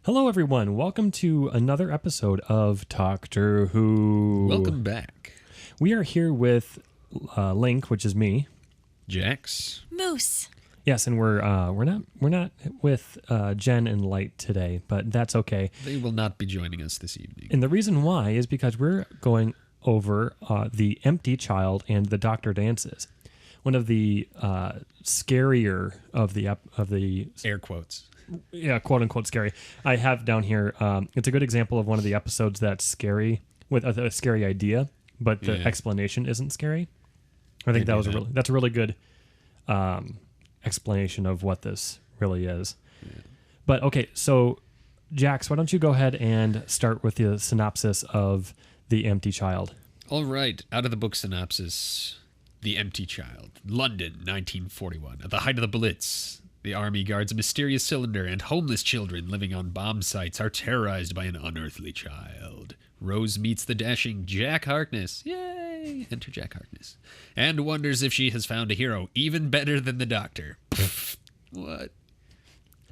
Hello, everyone. Welcome to another episode of Talktor Who. Welcome back. We are here with Link, which is me. Jax. Moose. Yes, and we're not with Jen and Light today, but that's okay. They will not be joining us this evening. And the reason why is because we're going over The Empty Child and the Doctor Dances. One of the scarier of the Air quotes. Yeah, quote unquote scary. I have down here. It's a good example of one of the episodes that's scary with a scary idea, but the explanation isn't scary. I think that's a really good explanation of what this really is. Yeah. But okay, so Jax, why don't you go ahead and start with the synopsis of The Empty Child? All right, out of the book synopsis, The Empty Child, London, 1941. At the height of the Blitz, the army guards a mysterious cylinder, and homeless children living on bomb sites are terrorized by an unearthly child. Rose meets the dashing Jack Harkness. Yay! Enter Jack Harkness. And wonders if she has found a hero even better than the Doctor. What?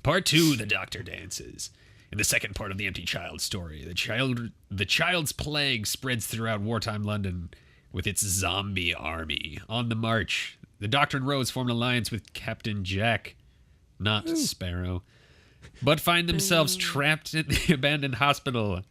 Part 2, the Doctor dances. In the second part of the Empty Child story, the child's plague spreads throughout wartime London with its zombie army. On the march, the Doctor and Rose form an alliance with Captain Jack, not Sparrow, but find themselves trapped in the abandoned hospital.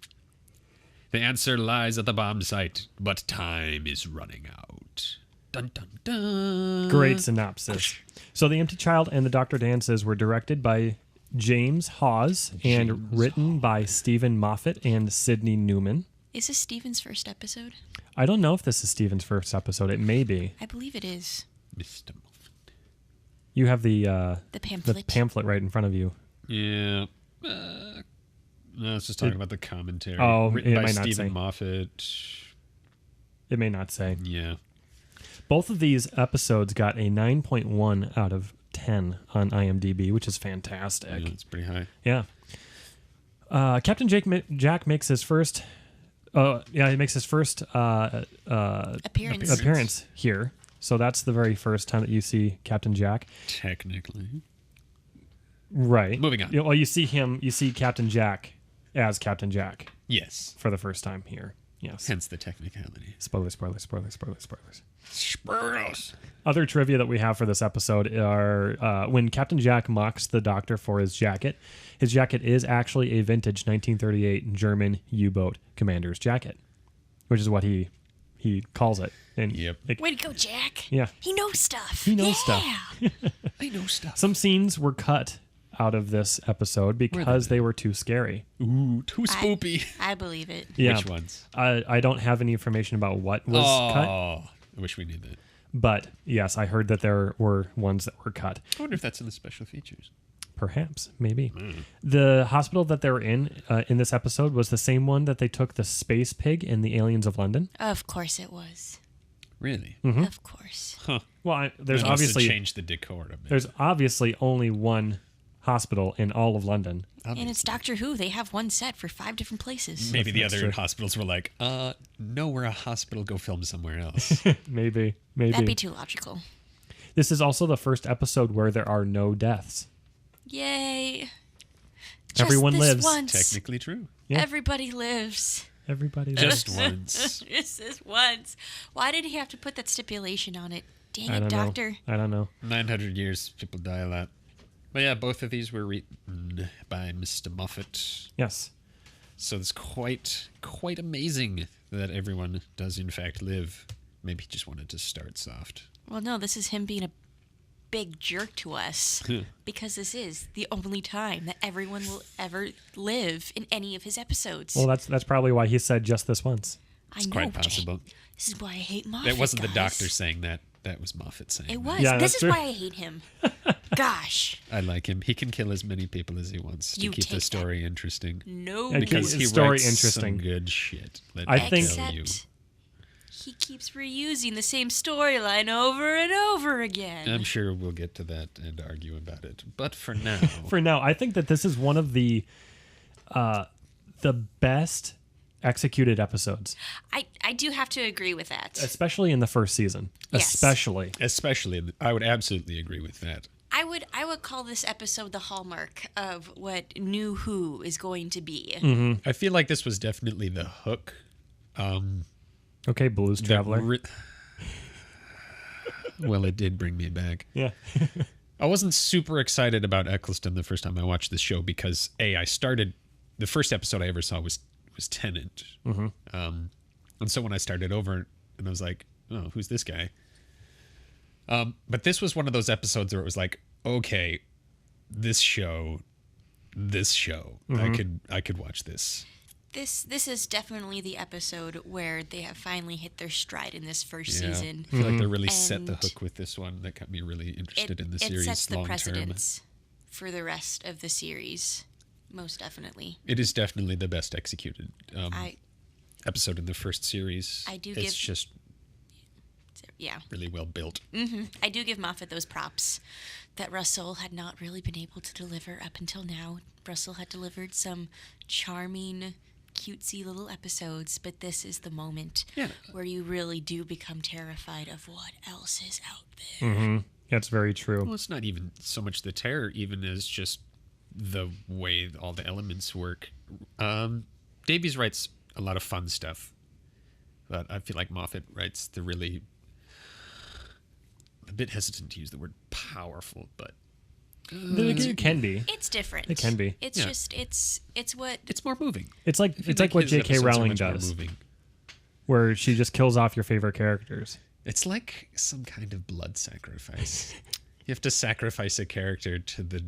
The answer lies at the bomb site, but time is running out. Dun, dun, dun. Great synopsis. So The Empty Child and the Doctor Dances were directed by James Hawes and written by Stephen Moffat and Sidney Newman. Is this Stephen's first episode? I don't know if this is Stephen's first episode. It may be. I believe it is. Mr. Moffat. You have the pamphlet right in front of you. Yeah. No, it's just talking about the commentary. Oh, written it by might not Stephen say. Moffat. It may not say. Yeah. Both of these episodes got a 9.1 out of 10 on IMDb, which is fantastic. Yeah, it's pretty high. Yeah. Captain Jack makes his first. He makes his first appearance here. So that's the very first time that you see Captain Jack. Technically. Right. Moving on. You see Captain Jack as Captain Jack. Yes. For the first time here. Yes. Hence the technicality. Spoilers. Spoilers. Other trivia that we have for this episode are when Captain Jack mocks the Doctor for his jacket is actually a vintage 1938 German U-boat commander's jacket, which is what he calls it. And way to go, Jack. Yeah. He knows stuff. He knows stuff. I know stuff. Some scenes were cut out of this episode because they were too scary. Ooh, too spoopy. I believe it. Yeah. Which ones? I don't have any information about what was cut. I wish we knew that. But yes, I heard that there were ones that were cut. I wonder if that's in the special features. Perhaps, maybe. The hospital that they were in this episode was the same one that they took the space pig in the Aliens of London. Of course it was. Really? Mm-hmm. Of course. Huh. Well, there's They must have obviously changed the decor a bit. there's obviously only one hospital in all of London. And it's Doctor Who. They have one set for 5 different places. Maybe the That's other true. hospitals were like, no, we're a hospital. Go film somewhere else. Maybe. That'd be too logical. This is also the first episode where there are no deaths. Yay. Everyone Just this lives. once. Technically true. Yeah. Everybody lives. Everybody Just lives. once. Just this once. Why did he have to put that stipulation on it? Dang I it, don't know. Doctor. I don't know. 900 years, people die a lot. But yeah, both of these were written by Mr. Moffat. Yes. So it's quite amazing that everyone does in fact live. Maybe he just wanted to start soft. Well, no, this is him being a big jerk to us. Because this is the only time that everyone will ever live in any of his episodes. Well, that's probably why he said just this once. It's quite possible. This is why I hate Moffat. That wasn't the guys. Doctor saying that. That was Moffat saying It that. was. Yeah, This that's is true. why I hate him. Gosh. I like him. He can kill as many people as he wants You to keep the take story interesting. No. And Because keep he the story writes interesting. some good shit. Let I me think- tell you. Except he keeps reusing the same storyline over and over again. I'm sure we'll get to that and argue about it. But for now, For now, I think that this is one of the best executed episodes, I do have to agree with that. especially in the first season. Yes. Especially. especially, I would absolutely agree with that. I would call this episode the hallmark of what New Who is going to be. I feel like this was definitely the hook. Okay, Blues Traveler. Well, it did bring me back. Yeah. I wasn't super excited about Eccleston the first time I watched this show because the first episode I ever saw was Tennant. And so when I started over and I was like, oh, who's this guy? But this was one of those episodes where it was like, okay, this show, I could watch this. This is definitely the episode where they have finally hit their stride in this first season. I feel like they really set And the hook with this one. That got me really interested in the series It sets the long term. precedence for the rest of the series, most definitely. It is definitely the best executed I episode in the first series. It's just really well built. I do give Moffat those props that Russell had not really been able to deliver up until now. Russell had delivered some charming, cutesy little episodes, but this is the moment where you really do become terrified of what else is out there. That's very true. Well, it's not even so much the terror, even as just the way all the elements work. Davies writes a lot of fun stuff, but I feel like Moffat writes the really... a bit hesitant to use the word powerful, but... It can be. It's different. It can be. It's just it's what It's more moving. It's like what his J.K. episodes are Rowling much more does, moving. where she just kills off your favorite characters. It's like some kind of blood sacrifice. You have to sacrifice a character to the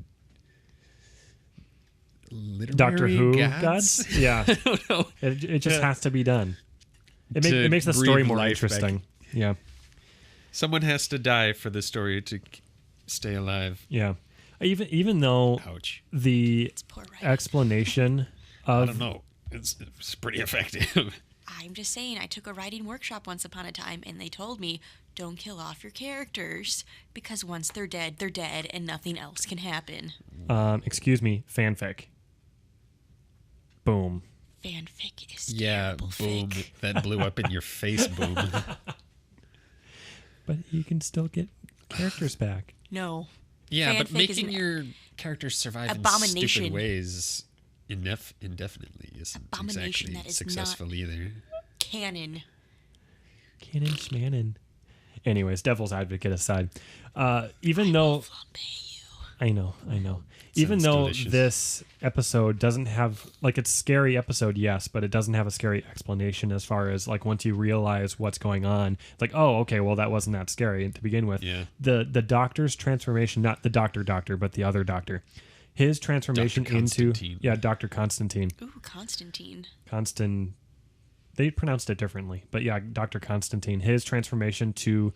literary Doctor Who gods? Yeah. I don't know. It just has to be done. It To makes the story breathe more life interesting. back. Yeah. Someone has to die for the story to stay alive. Yeah. Even though Ouch. the poor writing. explanation I of don't know. It's pretty effective. I'm just saying, I took a writing workshop once upon a time, and they told me, don't kill off your characters, because once they're dead, and nothing else can happen. excuse me, fanfic. Boom. Fanfic is Yeah, terrible boom. fic. That blew up in your face, boom. But you can still get characters back. No. Yeah, but Fanfic is making an your characters survive in abomination. stupid ways indefinitely isn't Abomination exactly that is successful either. Canon. Cannon schmannon. Anyways, devil's advocate aside, even though I know, even Sounds though delicious. this episode doesn't have it's a scary episode, yes, but it doesn't have a scary explanation as far as once you realize what's going on, oh, okay, well that wasn't that scary to begin with. Yeah. The doctor's transformation, not the doctor, but the other doctor, his transformation Dr. into Constantine. Dr. Constantine. Ooh, Constantine. They pronounced it differently, but yeah, Dr. Constantine, his transformation to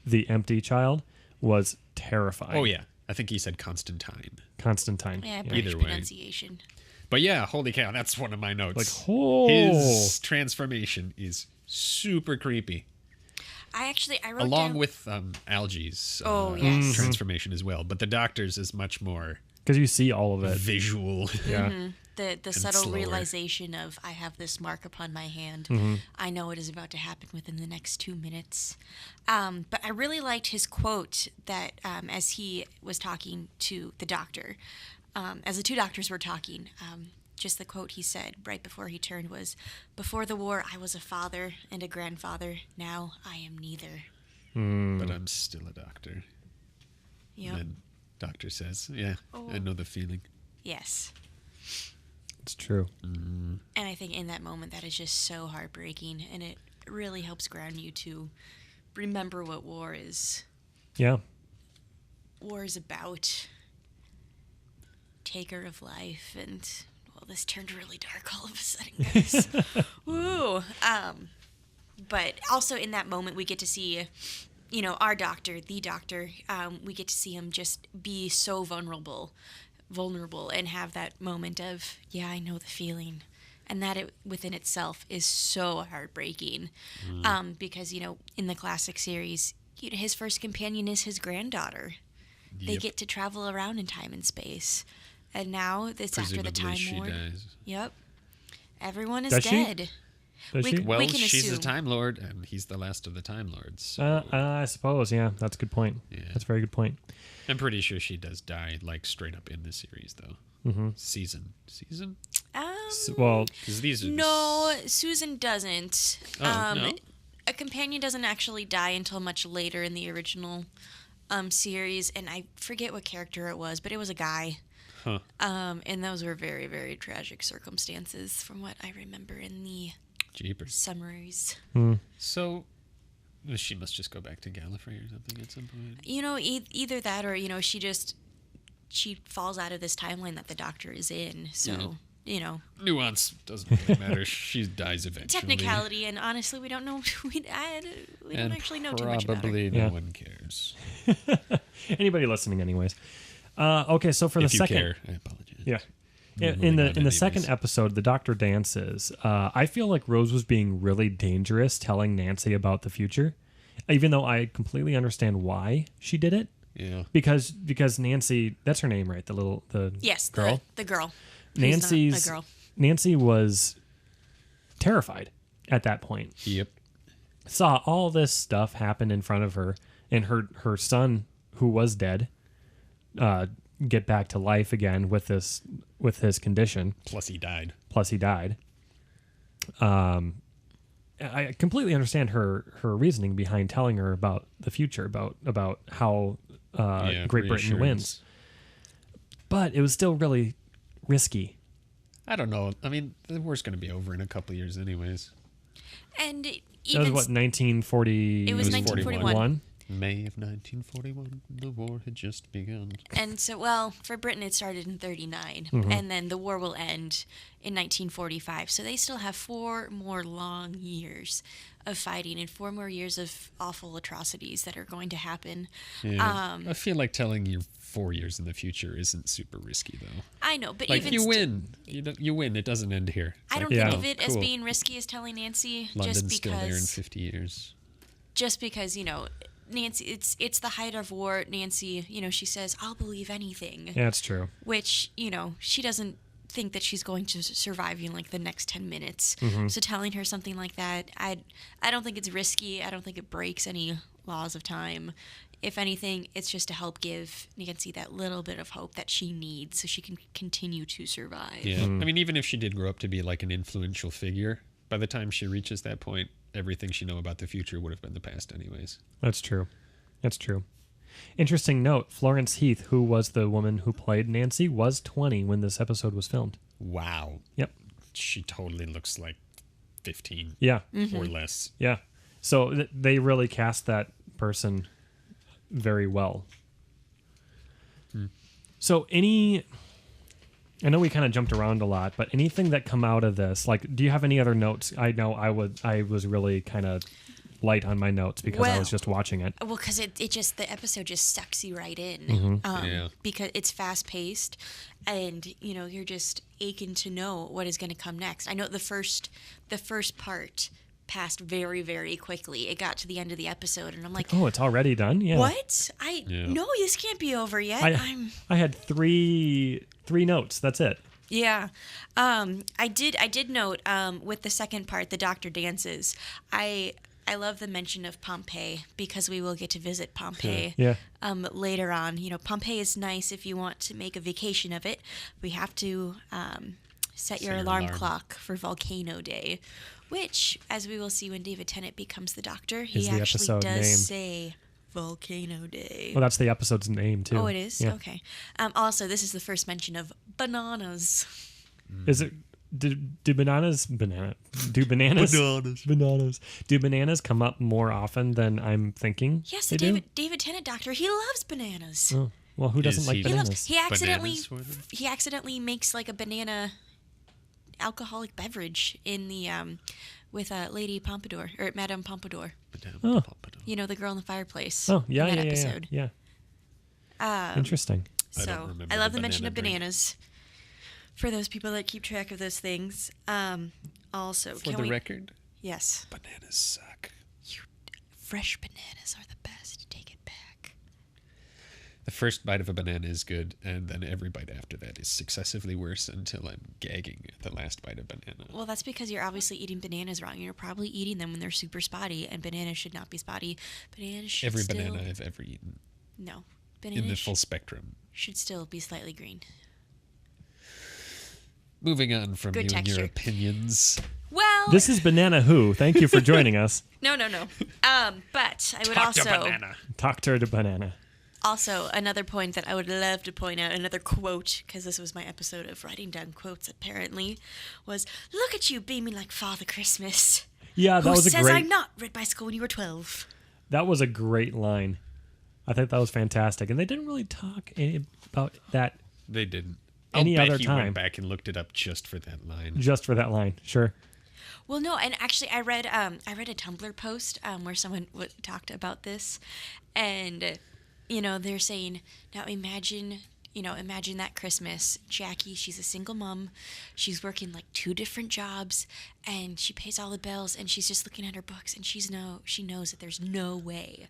the empty child was terrifying. Oh, yeah. I think he said Constantine. Constantine. Yeah, Yeah. British Either way. pronunciation. But yeah, holy cow, that's one of my notes. Oh. His transformation is super creepy. I wrote Along down... with Algie's yes. transformation as well. But the doctor's is much more Because you see all of it. visual. Yeah. The subtle slower. realization of, I have this mark upon my hand. I know it is about to happen within the next 2 minutes. But I really liked his quote that as he was talking to the doctor, as the two doctors were talking, just the quote he said right before he turned was, "Before the war, I was a father and a grandfather. Now I am neither." But I'm still a doctor. Yep. And then doctor says, yeah, I know the feeling. Yes. It's true. And I think in that moment, that is just so heartbreaking, and it really helps ground you to remember what war is. Yeah. War is about. Taker of life, and well, this turned really dark all of a sudden, guys. Woo! But also in that moment, we get to see, our doctor, the doctor. We get to see him just be so vulnerable, and have that moment of, yeah, I know the feeling, and that within itself is so heartbreaking. Because in the classic series, his first companion is his granddaughter. They Yep. get to travel around in time and space. And now it's after the Presumably Time she Lord. dies. Yep. Everyone is Does she? dead. Does We- she? Well, can she's assume. a Time Lord, and he's the last of the Time Lords. So I suppose, yeah. That's a good point. Yeah. That's a very good point. I'm pretty sure she does die, like, straight up in the series, though. Season? Well, 'Cause these are No, Susan doesn't. No? A companion doesn't actually die until much later in the original series, and I forget what character it was, but it was a guy. Huh. And those were very, very tragic circumstances from what I remember in the Jeepers. summaries. So, she must just go back to Gallifrey or something at some point. You know, either that or, you know, she falls out of this timeline that the Doctor is in. So, you know. Nuance doesn't really matter. She dies eventually. Technicality, and honestly, we don't know. We don't actually know too much about her. Probably no one cares. anybody listening, anyways. Okay, so for If the you second, care, I apologize. yeah, Moving in on the anyways. second episode, the Doctor dances. I feel like Rose was being really dangerous, telling Nancy about the future, even though I completely understand why she did it. Yeah. Because Nancy, that's her name, right? The Yes, girl. the girl. Who's not a girl. Nancy was terrified at that point. Yep. Saw all this stuff happen in front of her, and her son, who was dead, get back to life again with his condition. Plus he died. I completely understand her reasoning behind telling her about the future, about how Great Britain wins. But it was still really risky. I don't know. I mean, the war's going to be over in a couple of years anyways. And That even was what, 1940? It was 1941. May of 1941, the war had just begun. And so, well, for Britain, it started in 39, and then the war will end in 1945. So they still have 4 more long years of fighting and 4 more years of awful atrocities that are going to happen. Yeah. I feel like telling you 4 years in the future isn't super risky, though. I know, but Like, even you win. You win. It doesn't end here. I don't Yeah. think of it as Cool. being risky as telling Nancy, London's just still there in because 50 years. you know, Nancy, it's the height of war. Nancy, you know, she says, "I'll believe anything," Yeah, it's true. which, you know, she doesn't think that she's going to survive in like the next 10 minutes. So telling her something like that, I don't think it's risky. I don't think it breaks any laws of time. If anything, it's just to help give Nancy that little bit of hope that she needs so she can continue to survive. Yeah. I mean, even if she did grow up to be like an influential figure, by the time she reaches that point, everything she know about the future would have been the past anyways. That's true. Interesting note, Florence Heath, who was the woman who played Nancy, was 20 when this episode was filmed. Wow. Yep. She totally looks like 15 Yeah. or less. Yeah. So they really cast that person very well. So I know we kind of jumped around a lot, but anything that come out of this, like, do you have any other notes? I know I was really kind of light on my notes because I was just watching it. Well, because the episode just sucks you right in. Yeah. Because it's fast paced, and you know you're just aching to know what is going to come next. I know the first part passed very, very quickly. It got to the end of the episode, and I'm like, Oh, it's already done? Yeah. what? Yeah. No, this can't be over yet. I had three notes. That's it. Yeah. I did note with the second part, the Doctor dances. I love the mention of Pompeii because we will get to visit Pompeii Yeah. later on. You know, Pompeii is nice if you want to make a vacation of it. We have to set your alarm clock for Volcano Day, which, as we will see when David Tennant becomes the Doctor, he Is the actually episode does name. say Volcano Day. Well, that's the episode's name, too. Oh, it is? Yeah. Okay. Also, this is the first mention of bananas. Is it... Do bananas do bananas come up more often than I'm thinking? Yes, they the do? David Tennant Doctor, he loves bananas. Oh, well, who doesn't Is like he- He bananas? loves. He accidentally. Bananas for them? He accidentally makes like a banana alcoholic beverage in the with Lady Pompadour or Madame Pompadour. Oh. You know, the girl in the fireplace. Oh, yeah, in that yeah, episode. yeah. Interesting. I don't So remember I love the the mention of banana drink. bananas. For those people that keep track of those things. Also, For can the we? record, Yes, bananas suck. fresh bananas are the best. Take it back. The first bite of a banana is good, and then every bite after that is successively worse until I'm gagging at the last bite of banana. Well, that's because you're obviously eating bananas wrong. You're probably eating them when they're super spotty, and bananas should not be spotty. Bananas should Every still... banana I've ever eaten. No. in the full spectrum. Should still be slightly green. Moving on from Good you and your texture. opinions. Well, This is Banana Who. Thank you for joining us. no. But I would Talk to also banana. Talktor to Banana. Also, another point that I would love to point out, another quote, because this was my episode of writing down quotes, apparently, was, "Look at you beaming like Father Christmas. Yeah, that Who was a says great. I'm not red bicycle when you were 12?" That was a great line. I think that was fantastic, and they didn't really talk about that They didn't. Any I'll bet other he time. went back and looked it up just for that line. just for that line. Sure. Well, no, and actually, I read a Tumblr post where someone talked about this, and they're saying, now imagine that Christmas, Jackie, she's a single mom, she's working like 2 different jobs, and she pays all the bills, and she's just looking at her books, and she knows that there's no way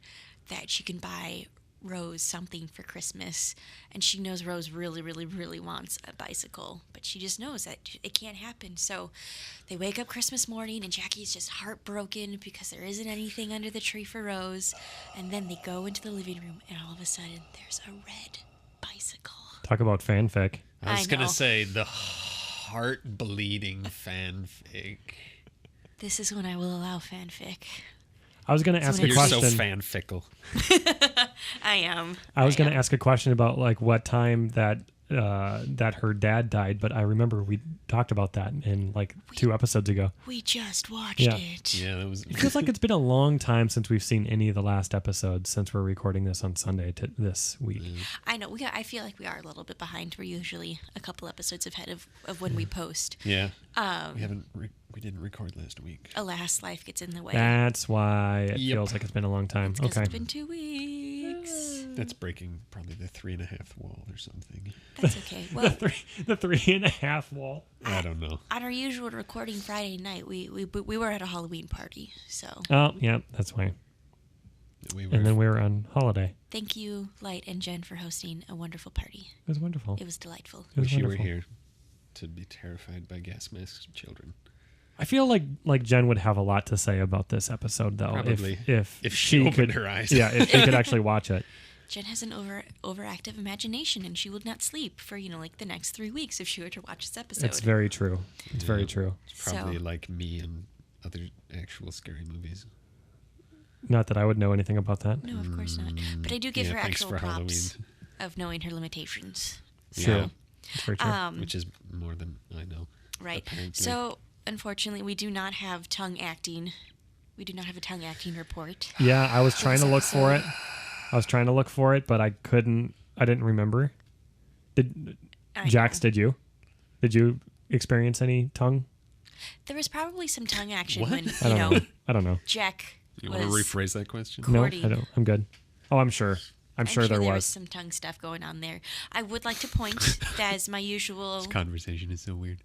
that she can buy Rose something for Christmas, and she knows Rose really, really, really wants a bicycle, but she just knows that it can't happen. So they wake up Christmas morning, and Jackie's just heartbroken because there isn't anything under the tree for Rose, and then they go into the living room, and all of a sudden there's a red bicycle. Talk about fanfic. I was I going to know. say the heart-bleeding fanfic. This is when I will allow fanfic. I was going to ask a You're question. so fan-fickle. I am. I was going am. to ask a question about like what time that her dad died, but I remember we talked about that in like 2 episodes ago. We just watched Yeah. it. Yeah, that was... It feels like it's been a long time since we've seen any of the last episodes since we're recording this on Sunday to this week. I know. I feel like we are a little bit behind. We're usually a couple episodes ahead of when we post. Yeah. We didn't record last week. Alas, life gets in the way. That's why it Yep. feels like it's been a long time. Because Okay. it's been 2 weeks. That's breaking probably the 3.5 wall or something. That's okay. Well, The 3.5 wall. I don't know. on our usual recording Friday night, we were at a Halloween party. So Oh, yeah, that's why. We And then we were on holiday. thank you, Light and Jen, for hosting a wonderful party. It was wonderful. It was delightful. It was wish you were wonderful. here to be terrified by gas masked children. I feel like Jen would have a lot to say about this episode, though. Probably. If If she opened could, her eyes. Yeah, if she could actually watch it. Jen has an overactive imagination, and she would not sleep for like the next 3 weeks if she were to watch this episode. It's very true. It's very Yeah. true. It's probably So- like me and other actual scary movies. Not that I would know anything about that. No, of course not. But I do give Yeah, her thanks actual for props Halloween. of knowing her limitations. Sure. Yeah. It's very true. Which is more than I know. Right. Apparently. So, unfortunately, we do not have tongue acting. We do not have a tongue acting report. Yeah, I was trying to look for it. But I couldn't. I didn't remember. I Jax, know. did you? Did you experience any tongue? There was probably some tongue action What? when, I don't know. I don't know. Jack You was... want to rephrase that question? No, Cordy. I don't. I'm good. Oh, I'm sure. I'm sure there was. some tongue stuff going on there. I would like to point that as my usual... This conversation is so weird.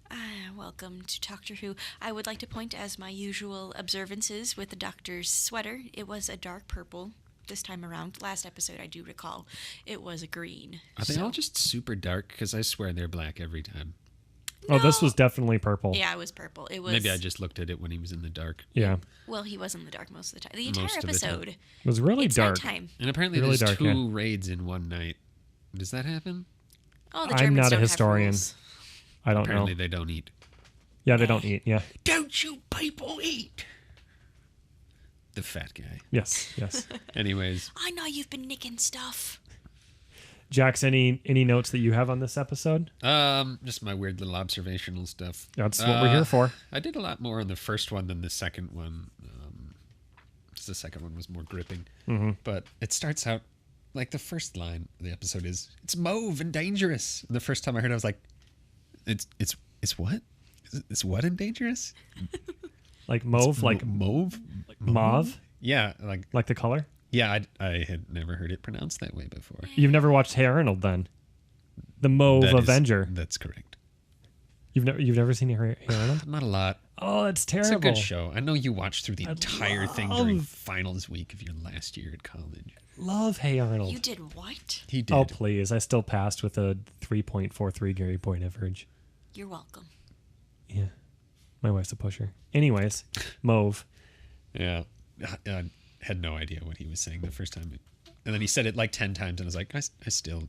welcome to Talktor Who. I would like to point as my usual observances with the doctor's sweater. It was a dark purple this time around. Last episode, I do recall, it was a green. Are they all just super dark? Because I swear they're black every time. Oh, this No. was definitely purple. Yeah, it was purple. It was... Maybe I just looked at it when he was in the dark. Yeah. Well, he was in the dark most of the time. The entire Most of the time. episode. It was really It's dark. nighttime. And apparently Really there's dark, 2 yeah. raids in one night. Does that happen? Oh, the I'm Germans not a don't have historian. rules. I don't Apparently know. they don't eat. Yeah, they don't eat. Yeah. Don't you people eat? The fat guy. Yes. Yes. Anyways, I know you've been nicking stuff. Jax, any notes that you have on this episode? just my weird little observational stuff. That's what we're here for. I did a lot more on the first one than the second one. 'Cause the second one was more gripping. Mm-hmm. But it starts out like the first line of the episode is, "It's mauve and dangerous." And the first time I heard it, I was like, "It's what? It's what and dangerous? Like mauve, like mauve, mauve, Yeah, like the color. yeah. I had never heard it pronounced that way before. You've never watched Hey Arnold, then? The Mauve That is- Avenger. That's correct. You've never seen Hey Arnold? Not a lot. Oh, it's terrible. It's a good show. I know you watched through the entire thing during love- finals week of your last year at college. Love Hey Arnold. You did what? He did. Oh, please. I still passed with a 3.43 Gary point average. You're welcome. Yeah. My wife's a pusher. Anyways, Mauve. Yeah. I had no idea what he was saying the first time And then he said it like 10 times, and I was like, I still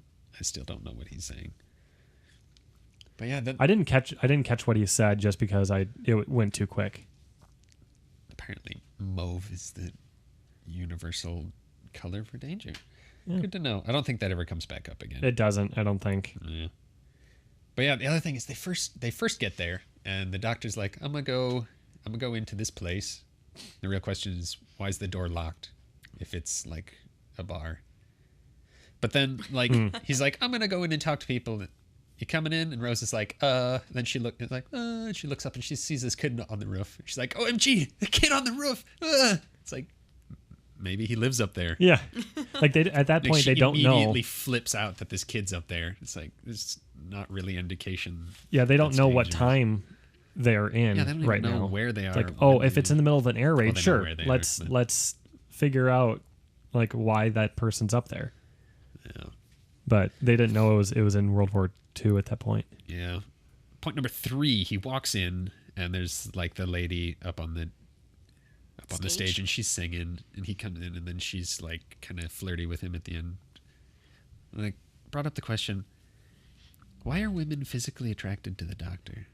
don't know what he's saying. But yeah, I didn't catch what he said just because it went too quick. Apparently mauve is the universal color for danger. Yeah. Good to know. I don't think that ever comes back up again. It doesn't, I don't think. Yeah. But yeah, the other thing is they first get there, and the doctor's like, I'm gonna go into this place. The real question is, why is the door locked if it's like a bar? But then like he's like, I'm gonna go in and talk to people. You coming in? And Rose is like, Then she she looks up and she sees this kid on the roof. She's like, OMG, the kid on the roof. It's like, maybe he lives up there. Yeah, like at that point they don't know. She immediately flips out that this kid's up there. It's like, there's not really indication. Yeah, they don't know what time they're in they don't right even know now. where they are. Like, if it's in the middle of an air raid, sure. Let's figure out like why that person's up there. Yeah. But they didn't know it was in World War II at that point. Yeah. Point number 3, he walks in and there's like the lady up on the stage and she's singing, and he comes in and then she's like kind of flirty with him at the end. Like, brought up the question, why are women physically attracted to the doctor?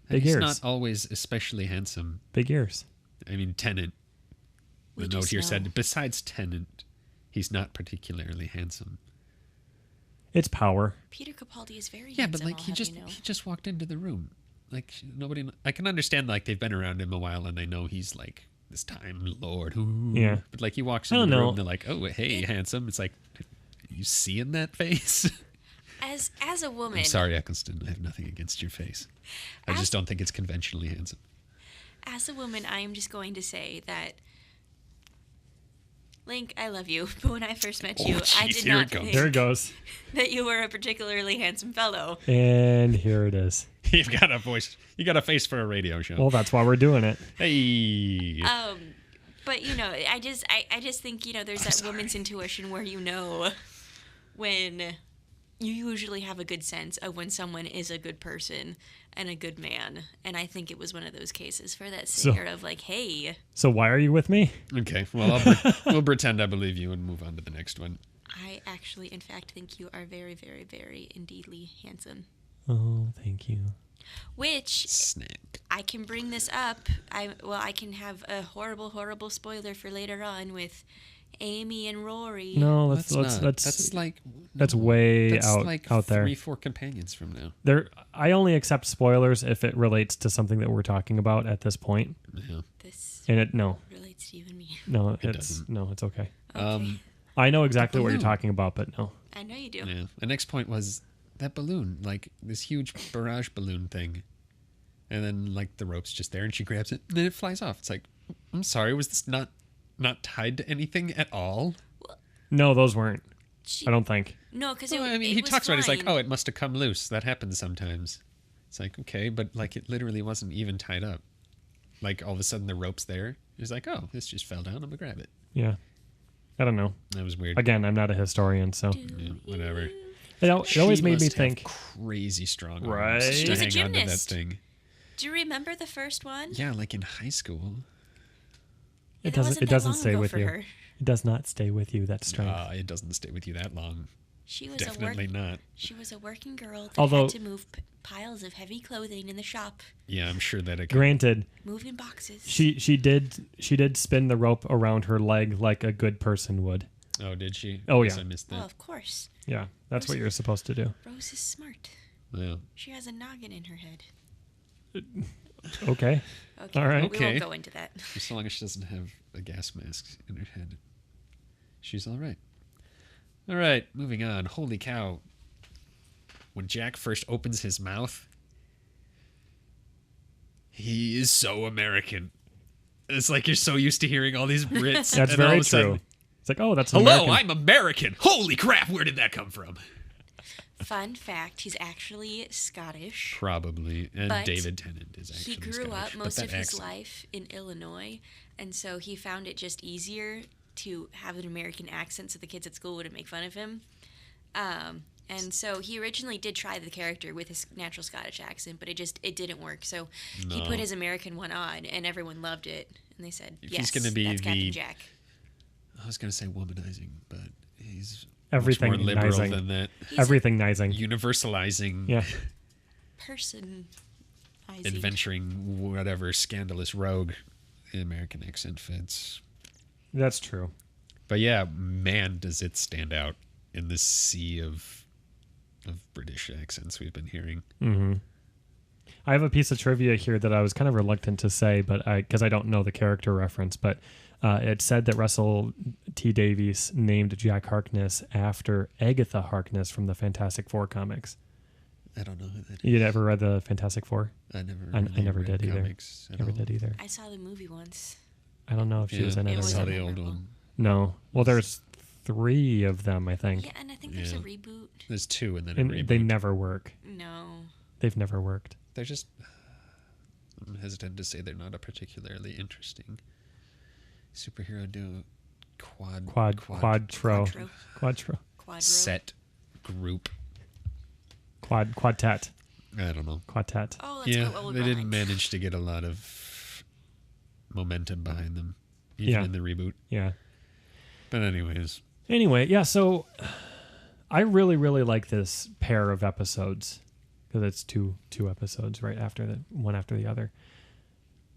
Big He's ears. not always especially handsome. Big ears. I mean, Tennant, the note here said, besides Tennant, he's not particularly handsome. It's power. Peter Capaldi is very yeah, handsome, but like he just walked into the room. Like nobody. I can understand like they've been around him a while and they know he's like this Time Lord. Ooh. Yeah. But like he walks into the room, and they're like, "Oh, hey, handsome." It's like, you seeing that face? As a woman. I'm sorry, Eccleston. I have nothing against your face. I just don't think it's conventionally handsome. As a woman, I am just going to say that, Link, I love you, but when I first met you, I did not think there it goes. that you were a particularly handsome fellow. And here it is. You've got a voice. You got a face for a radio show. Well, that's why we're doing it. Hey. But I just think there's that woman's intuition where when you usually have a good sense of when someone is a good person and a good man, and I think it was one of those cases for that singer of like, hey. So why are you with me? Okay, well, we'll pretend I believe you and move on to the next one. I actually, in fact, think you are very, very, very indeedly handsome. Oh, thank you. Which snack. I can bring this up. I can have a horrible, horrible spoiler for later on with Amy and Rory. No, that's way out there. 3-4 companions from now. I only accept spoilers if it relates to something that we're talking about at this point. Yeah. This relates to you and me. No, it's okay. I know exactly what you're talking about, but no. I know you do. Yeah. The next point was that balloon, like this huge barrage balloon thing, and then like the rope's just there, and she grabs it, and then it flies off. It's like, I'm sorry, was this not tied to anything at all? No, those weren't. I don't think. No, because he talks about it. He's like, oh, it must have come loose. That happens sometimes. It's like, okay, but like it literally wasn't even tied up. Like all of a sudden the rope's there. He's like, oh, this just fell down. I'm gonna grab it. Yeah. I don't know. That was weird. Again, I'm not a historian, so whatever. It always made me think. Crazy strong. Right. She was a hang on to that gymnast. thing. Do you remember the first one? Yeah, like in high school. It doesn't stay with you. It does not stay with you. That strength. It doesn't stay with you that long. She was definitely not. She was a working girl that Although, had to move piles of heavy clothing in the shop. Yeah, I'm sure that. Granted, moving boxes. She did spin the rope around her leg like a good person would. Oh, did she? Oh yeah. I missed that. Well, of course. Yeah, that's what you're supposed to do. Rose is smart. Yeah. She has a noggin in her head. Okay. All right. We won't go into that. As long as she doesn't have a gas mask in her head, she's all right. All right, moving on. Holy cow. When Jack first opens his mouth, he is so American. It's like you're so used to hearing all these Brits. That's very true. Sudden, it's like, oh, that's hello, American. I'm American. Holy crap, where did that come from? Fun fact, he's actually Scottish. Probably. And but David Tennant is actually He grew Scottish, up most of his accent. life in Illinois, and so he found it just easier to have an American accent so the kids at school wouldn't make fun of him. And so he originally did try the character with his natural Scottish accent, but it didn't work. So he put his American one on, and everyone loved it. And they said, If yes, he's gonna be that's Captain Jack. I was going to say womanizing, but he's Everything much more liberal nizing. than that. Everything nizing. Universalizing, Yeah. Person. adventuring, whatever scandalous rogue the American accent fits. That's true. But yeah, man, does it stand out in this sea of British accents we've been hearing. Mm-hmm. I have a piece of trivia here that I was kind of reluctant to say, but because I don't know the character reference, but it said that Russell T. Davies named Jack Harkness after Agatha Harkness from the Fantastic Four comics. I don't know who that is. You ever read the Fantastic Four? I never. I Really never read did either. comics at Never all. did either. I saw the movie once. I don't know if she was in it It or I saw not. wasn't the old memorable. one. No. Well, there's 3 of them, I think. Yeah, and I think there's a Yeah. reboot. There's 2 and then a And reboot. they never work. No. They've never worked. They're just. I'm hesitant to say they're not a particularly interesting superhero duo. Quadro. Set group. Quadtet. I don't know. Quartet. Oh, that's Yeah, what we'll they go didn't on. manage to get a lot of momentum behind them, even Yeah. in the reboot. Yeah. But anyways, Anyway, yeah, so I really, really like this pair of episodes because it's two episodes right after one after the other.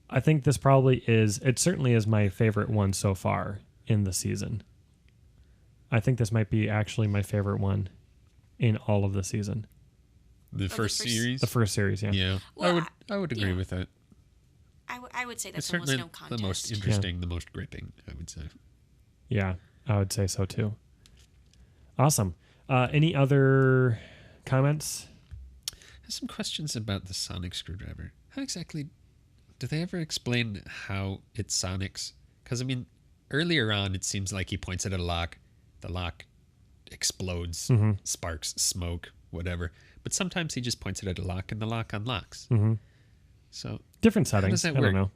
I think this it certainly is my favorite one so far in the season. I think this might be actually my favorite one in all of the season. the first series. The first series, yeah. Yeah, Well, I would agree yeah. with that. I would say It's that's almost certainly no contest. the most interesting, the most gripping, I would say. Yeah, I would say so too. Awesome. Any other comments? I have some questions about the sonic screwdriver. How exactly do they ever explain how it sonics? Because I mean, earlier on, it seems like he points it at a lock, the lock explodes, sparks, smoke, whatever. But sometimes he just points it at a lock, and the lock unlocks. Mm-hmm. So Different how does settings. that I work? don't know.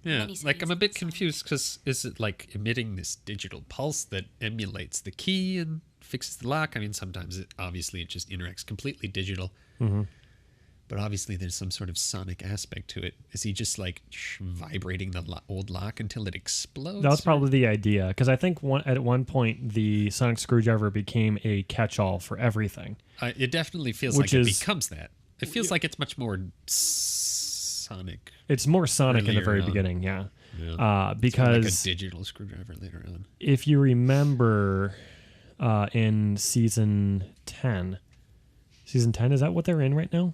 Yeah, Many like I'm a settings bit inside. confused because is it like emitting this digital pulse that emulates the key and fixes the lock? I mean, sometimes it just interacts completely digital, but obviously there's some sort of sonic aspect to it. Is he just like vibrating the old lock until it explodes? That was probably the idea because I think at one point the sonic screwdriver became a catch-all for everything. It definitely feels Which like it is- becomes that. It feels like it's much more sonic. It's more sonic in the Earlier very on. beginning, yeah. Yeah. It's more like a Because digital screwdriver later on. if you remember in season 10, is that what they're in right now?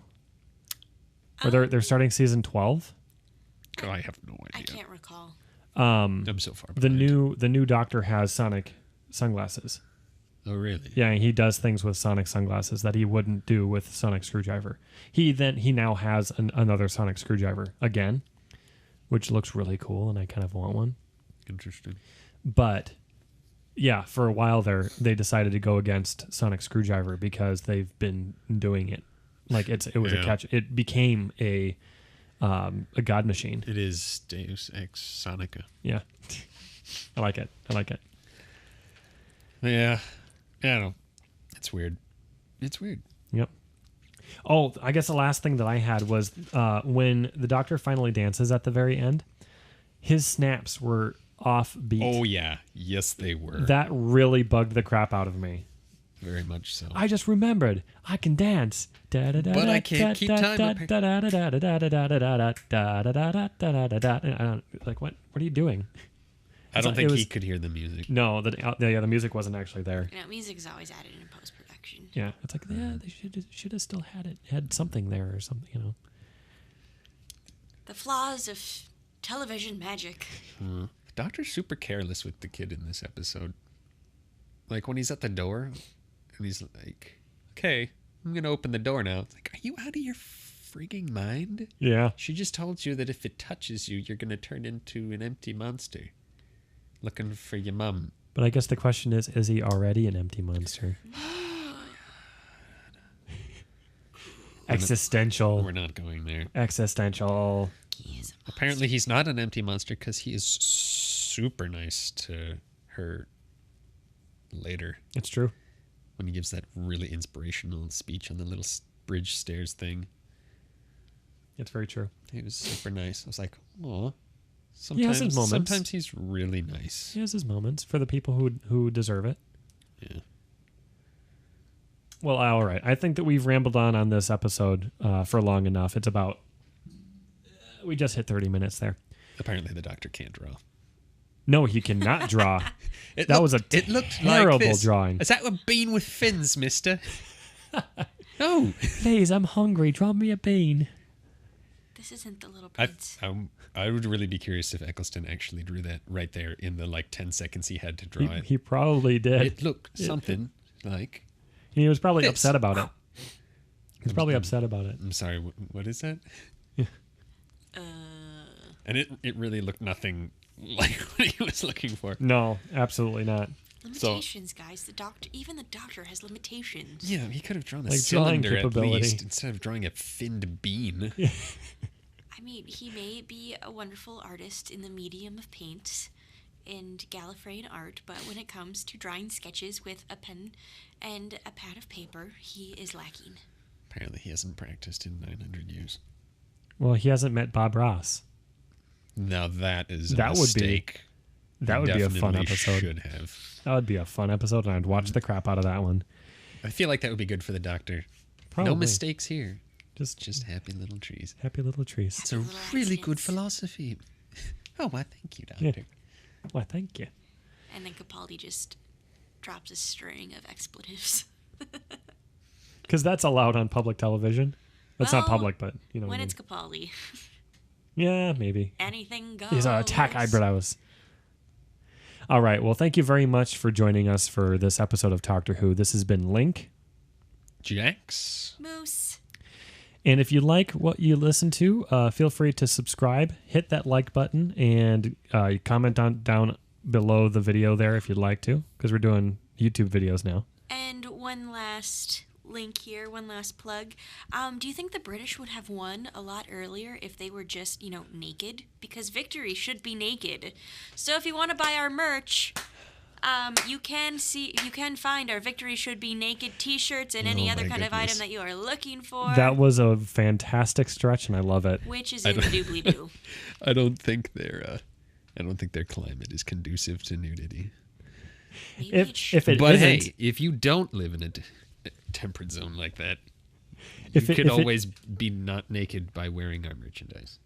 Or they're starting season 12? Oh, I have no I idea. can't recall. I'm so far The behind. new doctor has sonic sunglasses. Oh, really? Yeah, he does things with sonic sunglasses that he wouldn't do with sonic screwdriver. He now has another sonic screwdriver again, which looks really cool, and I kind of want one. Interesting. But yeah, for a while there, they decided to go against sonic screwdriver because they've been doing it. Like it was a Yeah. catch. It became a god machine. It is Deus Ex Sonica. Yeah, I like it. Yeah. I don't know. It's weird. Yep. Oh, I guess the last thing that I had was when the doctor finally dances at the very end, his snaps were offbeat. Oh, yeah. Yes, they were. That really bugged the crap out of me. Very much so. I just remembered I can dance. But I can't keep time. Like what? What are you doing? I don't it think was- he could hear the music. No, the music wasn't actually there. You know, music is always added in post production. Yeah, it's like they should have still had something there or something, you know. The flaws of television magic. Doctor's super careless with the kid in this episode. Like when he's at the door and he's like, okay, I'm going to open the door now. It's like, are you out of your freaking mind? Yeah. She just told you that if it touches you, you're going to turn into an empty monster. Looking for your mum. But I guess the question is he already an empty monster? Existential. We're not going there. Existential. He is a Apparently he's not an empty monster because he is super nice to her later It's true. when he gives that really inspirational speech on the little bridge stairs thing. It's very true. He was super nice. I was like, oh, Sometimes, his moments. sometimes he's really nice. He has his moments for the people who deserve it. Yeah. Well, all right. I think that we've rambled on this episode for long enough. It's about... we just hit 30 minutes there. Apparently the Doctor can't draw. No, he cannot draw. It looked terrible like this. drawing. Is that a bean with fins, mister? No. Please, I'm hungry. Draw me a bean. This isn't the Little Prince. I would really be curious if Eccleston actually drew that right there in the 10 seconds he had to draw it. He probably did. It looked something like... He was probably this. upset about it. He's probably upset about it. I'm sorry, what is that? And it really looked nothing like what he was looking for. No, absolutely not. Limitations, guys. Even the Doctor has limitations. Yeah, he could have drawn a Like cylinder drawing at capability. least instead of drawing a finned bean. I mean, he may be a wonderful artist in the medium of paint and Gallifreyan art, but when it comes to drawing sketches with a pen and a pad of paper, he is lacking. Apparently he hasn't practiced in 900 years. Well, he hasn't met Bob Ross. Now that is a That would be- mistake. That would be a fun Definitely episode. Should have. That would be a fun episode, and I'd watch the crap out of that one. I feel like that would be good for the Doctor. Probably. No mistakes here. Just Just happy little trees. happy little trees. It's a Little really good accidents. philosophy. Oh, why thank you, Yeah. Doctor. Why, thank you. And then Capaldi just drops a string of expletives. Because that's allowed on public television. That's not Well, public, but you know. When what I it's mean. Capaldi, Yeah, maybe. anything goes. He's an attack eyebrows. All right. Well, thank you very much for joining us for this episode of Talktor Who. This has been Link. Jax. Moose. And if you like what you listen to, feel free to subscribe, hit that like button, and comment down below the video there if you'd like to, because we're doing YouTube videos now. And one last link here, one last plug. Do you think the British would have won a lot earlier if they were just, naked? Because victory should be naked. So if you want to buy our merch, you can find our Victory Should Be Naked t-shirts and any Oh other my kind of goodness. item that you are looking for. That was a fantastic stretch, and I love it. Which is in the doobly-doo. I don't think their climate is conducive to nudity. Maybe it should. If it But isn't, hey, if you don't live in a temperate zone like that, If you it- could if it- always be not naked by wearing our merchandise.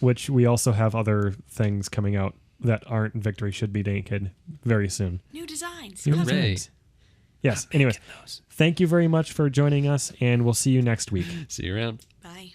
which we also have other things coming out that aren't Victory Should Be Naked very soon. New designs. New Come- Hooray. designs. Yes. Anyways, Those. thank you very much for joining us, and we'll see you next week. See you around. Bye.